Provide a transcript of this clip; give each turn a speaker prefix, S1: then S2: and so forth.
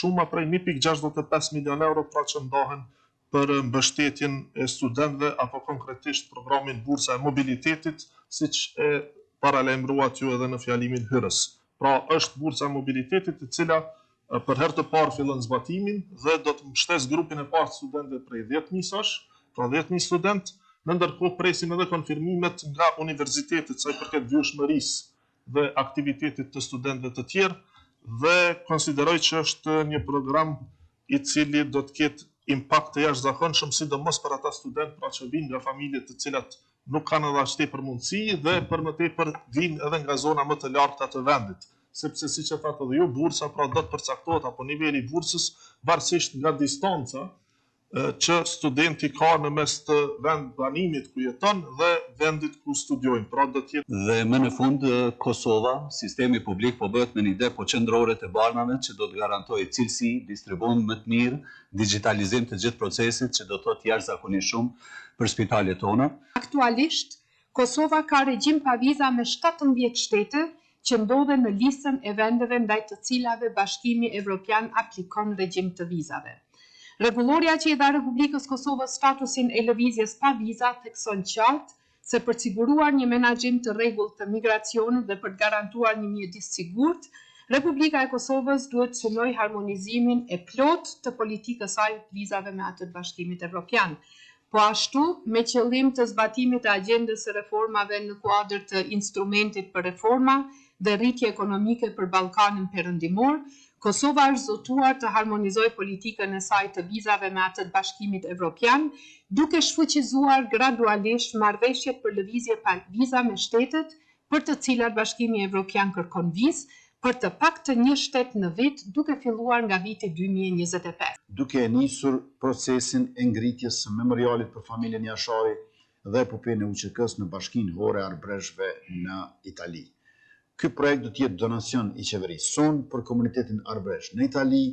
S1: Shuma prej 1,65 milion euro pra që ndahen për mbështetjen e studentëve apo konkretisht programin Bursa e Mobilitetit, siç e paralajmëruat ju edhe në fjalimin hyrës. Pra është Bursa e Mobilitetit e cila për herë të parë fillon zbatimin dhe do të mbështes grupin e parë të studentëve prej 10.000 sosh, pra 10.000 student, në ndërkohë presim edhe konfirmimet nga universitetet sa i përket vjushmërisë dhe aktivitetit të studentëve të tjerë, dhe konsideroj që është një program i cili do të ketë impakt të jashtëzakonshëm, sidomos për ata studentë pra që vinë nga familje të cilat nuk kanë edhe aq tepër mundësi dhe për më tepër vinë edhe nga zona më të larta të vendit, sepse siç e thatë edhe ju, bursa pra do të përcaktohet apo niveli i bursës varësisht nga distanca që studenti ka në mes të vend banimit ku jeton dhe vendit ku studiojnë. Pra do të jetë.
S2: Dhe më në fund Kosova, sistemi publik po bëhet me një ide po qendrore të barmave që do të garantojë cilësi, distribuim më të mirë, digitalizim të gjithë procesit që do të thotë jashtëzakonisht shumë për spitalet tona.
S3: Aktualisht, Kosova ka regjim pa viza me 17 shtete që ndodhen në listën e vendeve ndaj të cilave Bashkimi Evropian aplikon regjim të vizave. Rregullorja që i dha Republikës Kosovës statusin e lëvizjes pa viza thekson qartë se për të siguruar një menaxhim të rregullt të migracionit dhe për të garantuar një mjedis sigurt, Republika e Kosovës duhet të synojë harmonizimin e plotë të politikës saj të vizave me atë të Bashkimit Evropian. Po ashtu, me qëllim të zbatimit të agjendës së reformave në kuadër të instrumentit për reforma dhe rritje ekonomike për Ballkanin Perëndimor, Kosova është zotuar të harmonizojë politikën e saj të vizave me atë të Bashkimit Evropian, duke shfuqizuar gradualisht marrëveshjet për lëvizje pa viza me shtetet për të cilat Bashkimi Evropian kërkon vizë, për të paktën një shtet në vit, duke filluar nga viti 2025.
S4: Duke nisur procesin e ngritjes së memorialit për familjen Jashari dhe epopejën e UÇK-s në Bashkinë Hore Arbreshve në Itali. Ky projekt do të jetë donacion i qeverisë sonë për komunitetin Arbresh në Itali.